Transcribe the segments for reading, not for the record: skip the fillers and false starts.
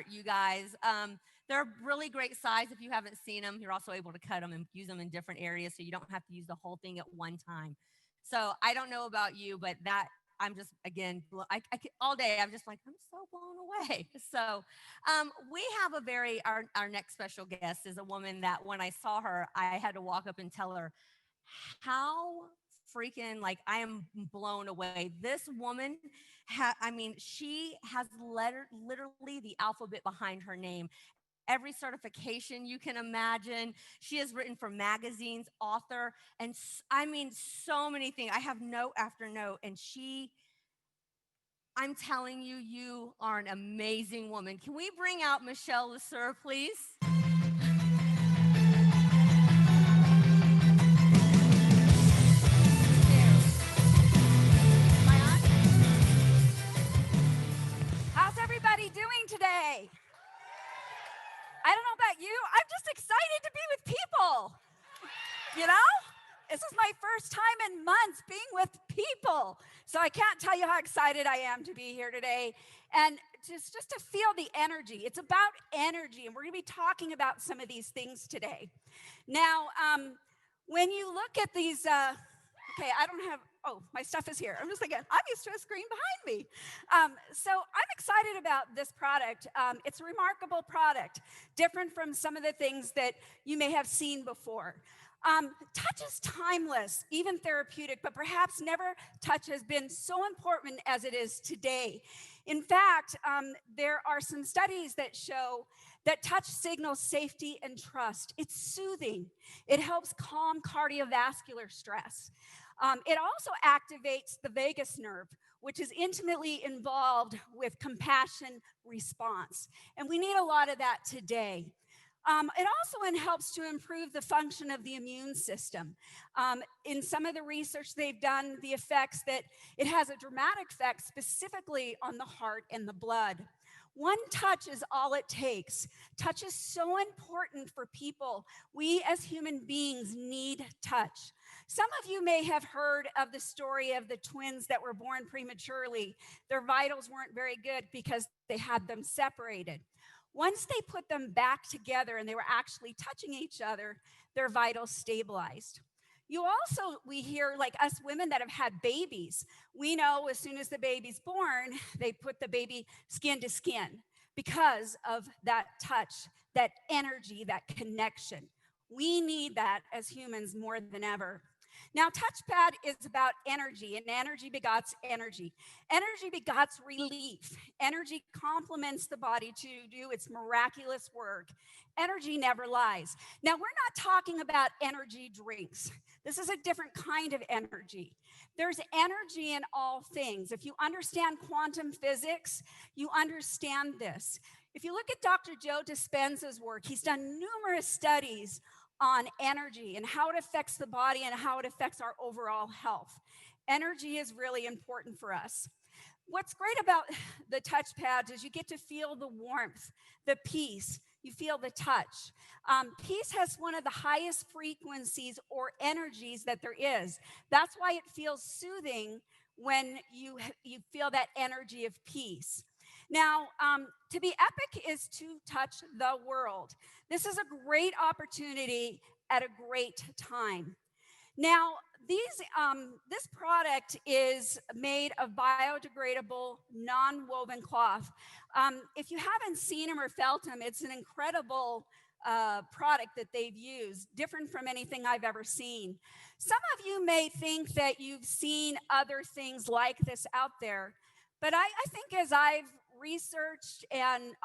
you guys. They're really great size. If you haven't seen them, you're also able to cut them and use them in different areas, so you don't have to use the whole thing at one time. So I don't know about you, but that I'm just again, all day. I'm just like I'm so blown away. So we have a very our next special guest is a woman that when I saw her, I had to walk up and tell her how freaking like I am blown away. This woman, I mean, she has literally the alphabet behind her name. Every certification you can imagine. She has written for magazines, author, and I mean, so many things. I have note after note, and I'm telling you, you are an amazing woman. Can we bring out Michelle Lasser, please? How's everybody doing today? I don't know about you. I'm just excited to be with people. You know? This is my first time in months being with people. So I can't tell you how excited I am to be here today. And just to feel the energy. It's about energy. And we're going to be talking about some of these things today. Now, when you look at these, okay, I don't have, oh, my stuff is here. I'm just thinking, I'm used to a screen behind me. So I'm excited about this product. It's a remarkable product, different from some of the things that you may have seen before. Touch is timeless, even therapeutic, but perhaps never touch has been so important as it is today. In fact, there are some studies that show that touch signals safety and trust. It's soothing. It helps calm cardiovascular stress. It also activates the vagus nerve, which is intimately involved with compassion response. And we need a lot of that today. It also helps to improve the function of the immune system. In some of the research they've done, the effects that it has a dramatic effect specifically on the heart and the blood. One touch is all it takes. Touch is so important for people. We as human beings need touch. Some of you may have heard of the story of the twins that were born prematurely. Their vitals weren't very good because they had them separated. Once they put them back together and they were actually touching each other, their vitals stabilized. We hear like us women that have had babies, we know as soon as the baby's born, they put the baby skin to skin because of that touch, that energy, that connection. We need that as humans more than ever. Now, touchpad is about energy, and energy begots energy. Energy begots relief. Energy complements the body to do its miraculous work. Energy never lies. Now, we're not talking about energy drinks. This is a different kind of energy. There's energy in all things. If you understand quantum physics, you understand this. If you look at Dr. Joe Dispenza's work, he's done numerous studies on energy and how it affects the body and how it affects our overall health. Energy is really important for us. What's great about the touchpads is you get to feel the warmth, the peace, you feel the touch. Peace has one of the highest frequencies or energies that there is. That's why it feels soothing when you feel that energy of peace. Now, to be epic is to touch the world. This is a great opportunity at a great time. Now, this product is made of biodegradable, non-woven cloth. If you haven't seen them or felt them, it's an incredible product that they've used, different from anything I've ever seen. Some of you may think that you've seen other things like this out there, but I think as I've researched and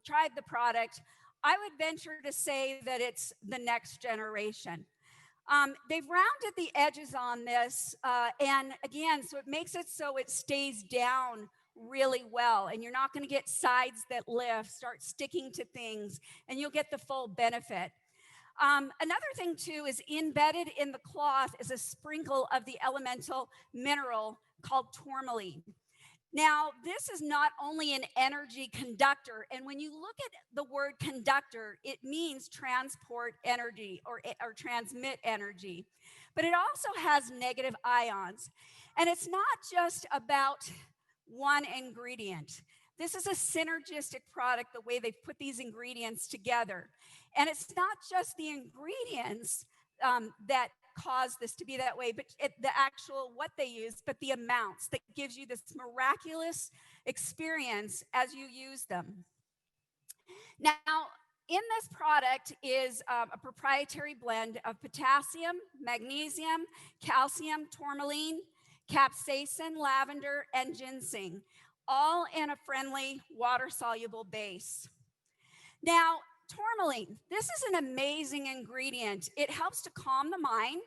tried the product, I would venture to say that it's the next generation. They've rounded the edges on this, and again, so it makes it so it stays down really well, and you're not going to get sides that lift, start sticking to things, and you'll get the full benefit. Another thing, too, is embedded in the cloth is a sprinkle of the elemental mineral called tourmaline. Now, this is not only an energy conductor, and when you look at the word conductor, it means transport energy or transmit energy, but it also has negative ions. And it's not just about one ingredient. This is a synergistic product, the way they've put these ingredients together. And it's not just the ingredients that cause this to be that way, but the actual what they use, but the amounts that gives you this miraculous experience as you use them. Now, in this product is a proprietary blend of potassium, magnesium, calcium, tourmaline, capsaicin, lavender, and ginseng, all in a friendly water-soluble base. Now, tourmaline, this is an amazing ingredient. It helps to calm the mind,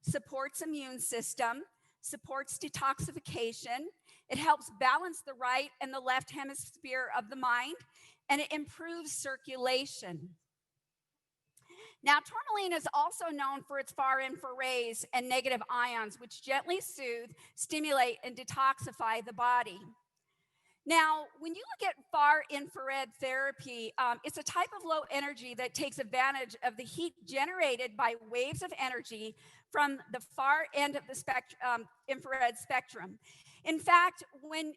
supports immune system, supports detoxification. It helps balance the right and the left hemisphere of the mind, and it improves circulation. Now, tourmaline is also known for its far infrared and negative ions, which gently soothe, stimulate, and detoxify the body. Now, when you look at far infrared therapy, it's a type of low energy that takes advantage of the heat generated by waves of energy from the far end of the infrared spectrum. In fact, when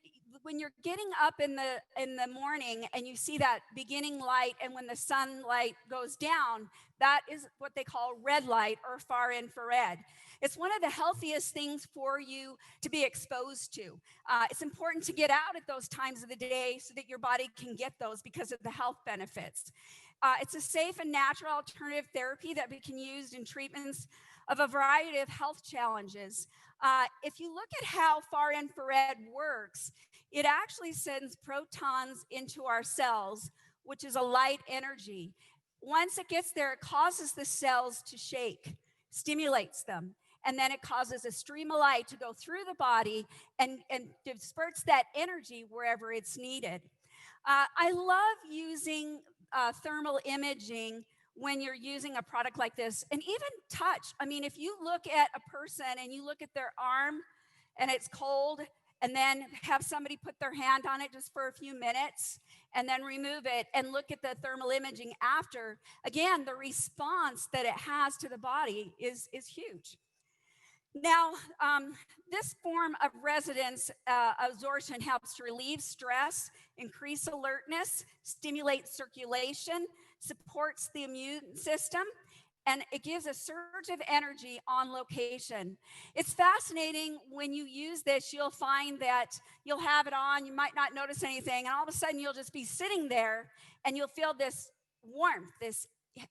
you're getting up in the morning and you see that beginning light, and when the sunlight goes down, that is what they call red light or far infrared. It's one of the healthiest things for you to be exposed to. It's important to get out at those times of the day so that your body can get those because of the health benefits. It's a safe and natural alternative therapy that we can use in treatments of a variety of health challenges. If you look at how far infrared works, it actually sends protons into our cells, which is a light energy. Once it gets there, it causes the cells to shake, stimulates them, and then it causes a stream of light to go through the body and disperse that energy wherever it's needed. I love using thermal imaging when you're using a product like this, and even touch. I mean, if you look at a person and you look at their arm and it's cold, and then have somebody put their hand on it just for a few minutes and then remove it and look at the thermal imaging after, again, the response that it has to the body is huge. Now, this form of resonance absorption helps to relieve stress, increase alertness, stimulate circulation, supports the immune system, and it gives a surge of energy on location. It's fascinating when you use this, you'll find that you'll have it on, you might not notice anything, and all of a sudden you'll just be sitting there and you'll feel this warmth, this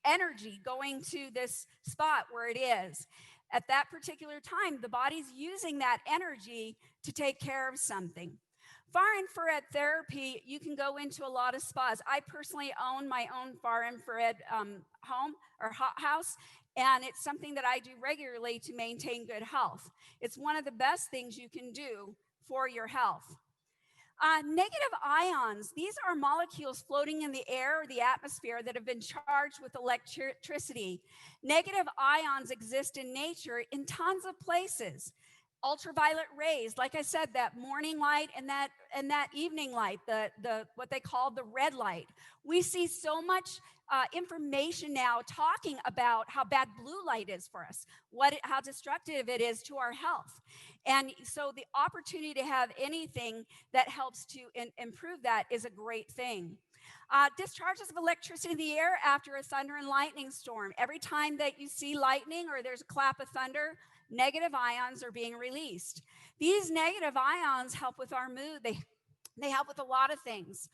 energy going to this spot where it is. At that particular time, the body's using that energy to take care of something. Far infrared therapy, you can go into a lot of spas. I personally own my own far infrared home or house, and it's something that I do regularly to maintain good health. It's one of the best things you can do for your health. Negative ions, these are molecules floating in the air or the atmosphere that have been charged with electricity. Negative ions exist in nature in tons of places. Ultraviolet rays, like I said, that morning light and that evening light, the what they call the red light. We see so much information now talking about how bad blue light is for us, how destructive it is to our health. And so the opportunity to have anything that helps to improve that is a great thing. Discharges of electricity in the air after a thunder and lightning storm. Every time that you see lightning or there's a clap of thunder, negative ions are being released. These negative ions help with our mood. They help with a lot of things.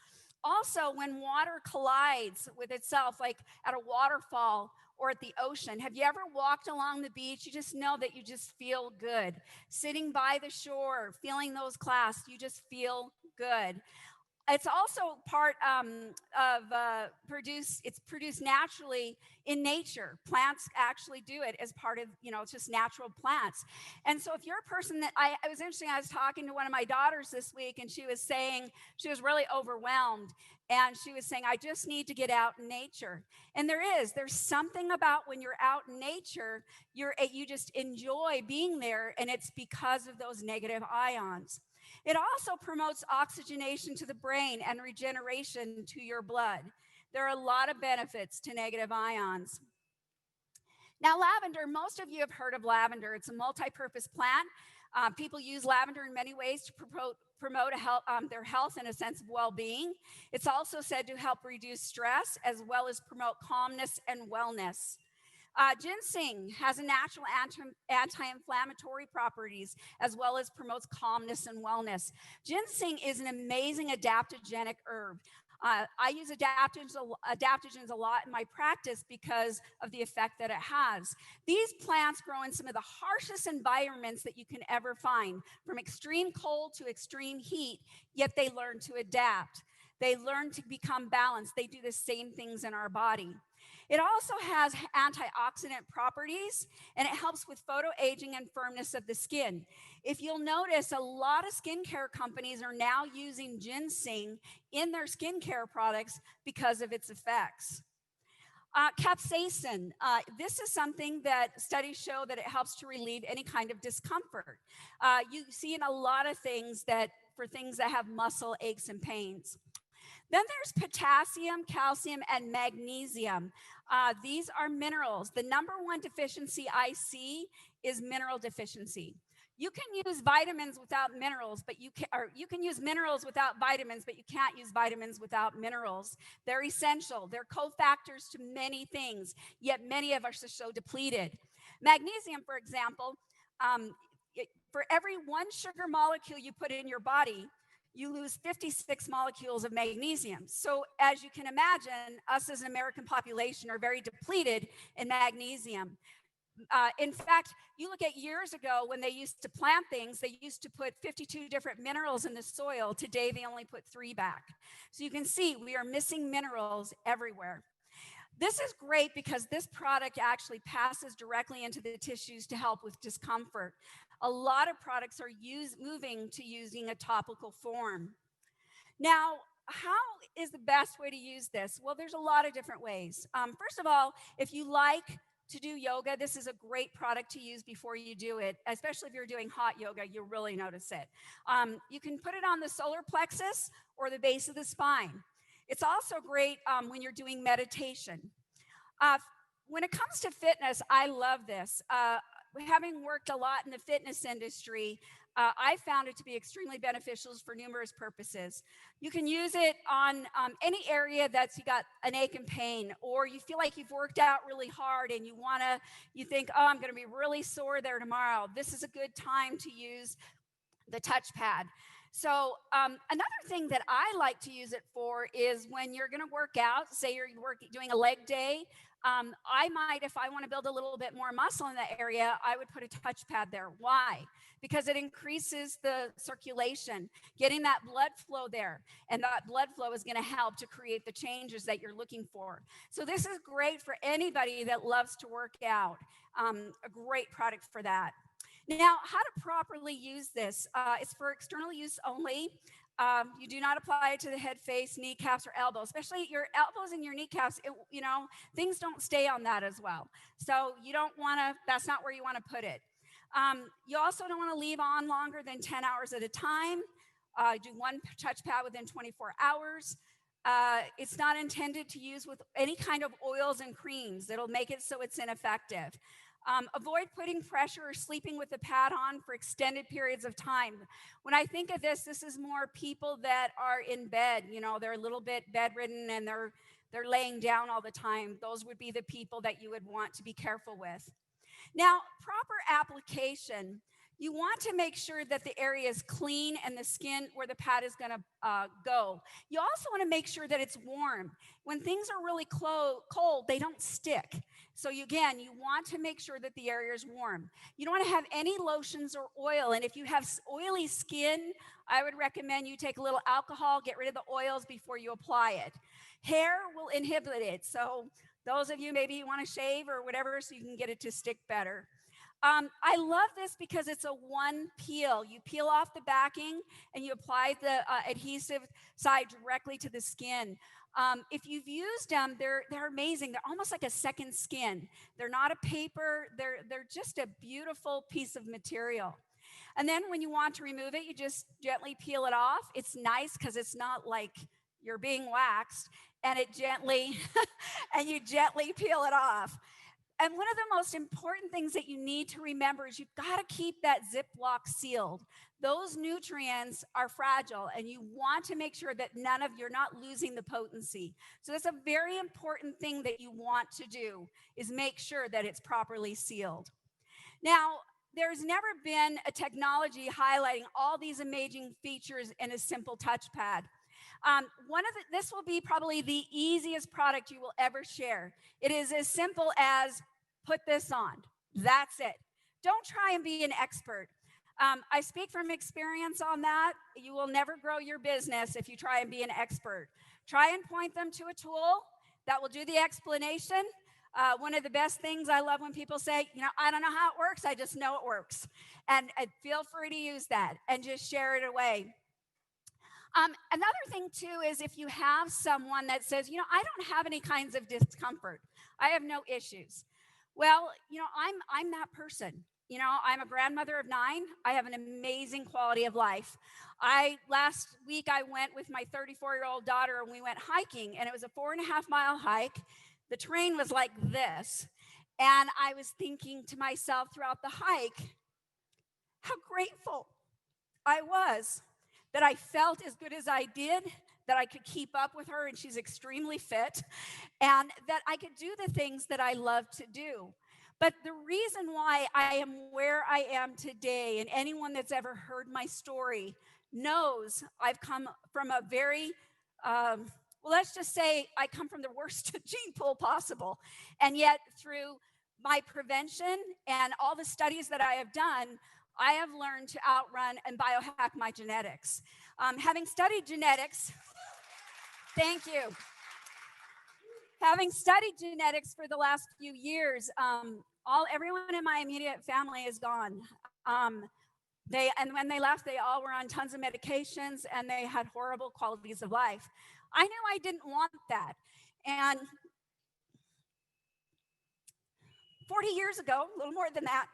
Also, when water collides with itself, like at a waterfall or at the ocean, have you ever walked along the beach? You just know that you just feel good. Sitting by the shore, feeling those clasps, you just feel good. It's also part it's produced naturally in nature. Plants actually do it as part of, it's just natural plants. And so if you're a person it was interesting, I was talking to one of my daughters this week, and she was saying she was really overwhelmed. And she was saying, I just need to get out in nature. And there's something about when you're out in nature, you just enjoy being there, and it's because of those negative ions. It also promotes oxygenation to the brain and regeneration to your blood. There are a lot of benefits to negative ions. Now, lavender, most of you have heard of lavender. It's a multi-purpose plant. People use lavender in many ways to promote their health and a sense of well-being. It's also said to help reduce stress as well as promote calmness and wellness. Ginseng has a natural anti-inflammatory properties as well as promotes calmness and wellness. Ginseng is an amazing adaptogenic herb. I use adaptogens a lot in my practice because of the effect that it has. These plants grow in some of the harshest environments that you can ever find, from extreme cold to extreme heat, yet they learn to adapt. They learn to become balanced. They do the same things in our body. It also has antioxidant properties, and it helps with photoaging and firmness of the skin. If you'll notice, a lot of skincare companies are now using ginseng in their skincare products because of its effects. Capsaicin, this is something that studies show that it helps to relieve any kind of discomfort. You see in a lot of things for things that have muscle aches and pains. Then there's potassium, calcium, and magnesium. These are minerals. The number one deficiency I see is mineral deficiency. You can use vitamins without minerals, but you can use minerals without vitamins, but you can't use vitamins without minerals. They're essential. They're cofactors to many things, yet many of us are so depleted. Magnesium, for example, for every one sugar molecule you put in your body, you lose 56 molecules of magnesium. So as you can imagine, us as an American population are very depleted in magnesium. In fact, you look at years ago when they used to plant things, they used to put 52 different minerals in the soil. Today, they only put 3 back. So you can see we are missing minerals everywhere. This is great because this product actually passes directly into the tissues to help with discomfort. A lot of products are moving to using a topical form. Now, how is the best way to use this? Well, there's a lot of different ways. First of all, if you like to do yoga, this is a great product to use before you do it, especially if you're doing hot yoga, you'll really notice it. You can put it on the solar plexus or the base of the spine. It's also great when you're doing meditation. When it comes to fitness, I love this. Having worked a lot in the fitness industry, I found it to be extremely beneficial for numerous purposes. You can use it on any area that's you got an ache and pain, or you feel like you've worked out really hard and you think, oh, I'm going to be really sore there tomorrow. This is a good time to use the touchpad. So another thing that I like to use it for is when you're going to work out, say you're doing a leg day, I might, if I want to build a little bit more muscle in that area, I would put a touchpad there. Why? Because it increases the circulation, getting that blood flow there. And that blood flow is going to help to create the changes that you're looking for. So this is great for anybody that loves to work out. A great product for that. Now, how to properly use this? It's for external use only. You do not apply it to the head, face, kneecaps, or elbows, especially your elbows and your kneecaps. Things don't stay on that as well. So you don't want to, that's not where you want to put it. You also don't want to leave on longer than 10 hours at a time. Do one touchpad within 24 hours. It's not intended to use with any kind of oils and creams. It'll make it so it's ineffective. Avoid putting pressure or sleeping with the pad on for extended periods of time. When I think of this is more people that are in bed, they're a little bit bedridden and they're laying down all the time. Those would be the people that you would want to be careful with. Now, proper application. You want to make sure that the area is clean and the skin where the pad is going to go. You also want to make sure that it's warm. When things are really cold, they don't stick. So again, you want to make sure that the area is warm. You don't want to have any lotions or oil. And if you have oily skin, I would recommend you take a little alcohol, get rid of the oils before you apply it. Hair will inhibit it. So those of you, maybe you want to shave or whatever so you can get it to stick better. I love this because it's a one peel. You peel off the backing and you apply the adhesive side directly to the skin. If you've used them, they're amazing. They're almost like a second skin. They're not a paper. They're just a beautiful piece of material. And then when you want to remove it, you just gently peel it off. It's nice because it's not like you're being waxed, and you gently peel it off. And one of the most important things that you need to remember is you've got to keep that Ziploc sealed. Those nutrients are fragile, and you want to make sure that you're not losing the potency. So that's a very important thing that you want to do, is make sure that it's properly sealed. Now, there's never been a technology highlighting all these amazing features in a simple touchpad. This will be probably the easiest product you will ever share. It is as simple as put this on. That's it. Don't try and be an expert. I speak from experience on that. You will never grow your business if you try and be an expert. Try and point them to a tool that will do the explanation. One of the best things I love when people say, I don't know how it works, I just know it works. And feel free to use that and just share it away. Another thing too is if you have someone that says, I don't have any kinds of discomfort, I have no issues. Well, I'm that person. I'm a grandmother of 9. I have an amazing quality of life. Last week I went with my 34-year-old daughter and we went hiking, and it was a 4.5-mile hike. The terrain was like this. And I was thinking to myself throughout the hike, how grateful I was that I felt as good as I did, that I could keep up with her, and she's extremely fit, and that I could do the things that I love to do. But the reason why I am where I am today, and anyone that's ever heard my story knows I've come from a very, let's just say I come from the worst gene pool possible. And yet through my prevention and all the studies that I have done, I have learned to outrun and biohack my genetics. Having studied genetics, thank you. Having studied genetics for the last few years, everyone in my immediate family is gone. And when they left, they all were on tons of medications, and they had horrible qualities of life. I knew I didn't want that. And 40 years ago, a little more than that,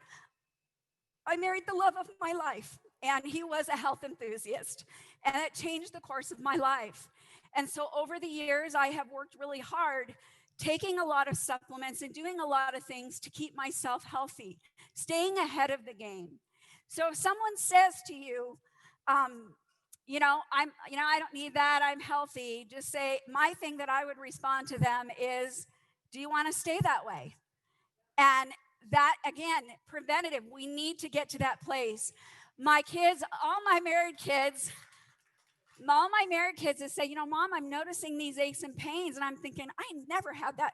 I married the love of my life, and he was a health enthusiast, and it changed the course of my life. And so over the years, I have worked really hard, taking a lot of supplements and doing a lot of things to keep myself healthy, staying ahead of the game. So if someone says to you, I don't need that, I'm healthy, just say, my thing that I would respond to them is, do you want to stay that way? And that, again, preventative, we need to get to that place. My kids, all my married kids that say, Mom, I'm noticing these aches and pains. And I'm thinking, I never had that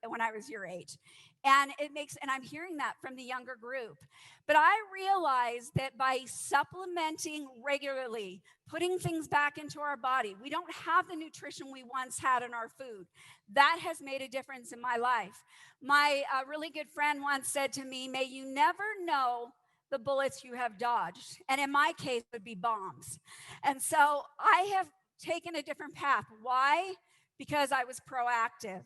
when I was your age. And I'm hearing that from the younger group. But I realized that by supplementing regularly, putting things back into our body, we don't have the nutrition we once had in our food. That has made a difference in my life. My really good friend once said to me, may you never know the bullets you have dodged. And in my case, it would be bombs. And so I have taken a different path. Why? Because I was proactive.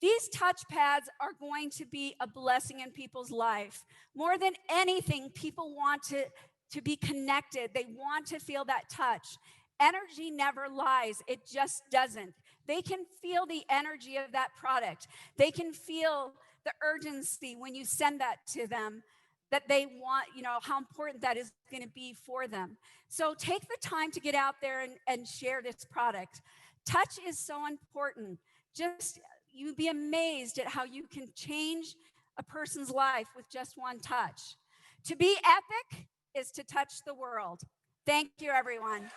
These touchpads are going to be a blessing in people's life. More than anything, people want to be connected. They want to feel that touch. Energy never lies. It just doesn't. They can feel the energy of that product. They can feel the urgency when you send that to them, that they want, how important that is going to be for them. So take the time to get out there and share this product. Touch is so important. You'd be amazed at how you can change a person's life with just one touch. To be epic is to touch the world. Thank you, everyone.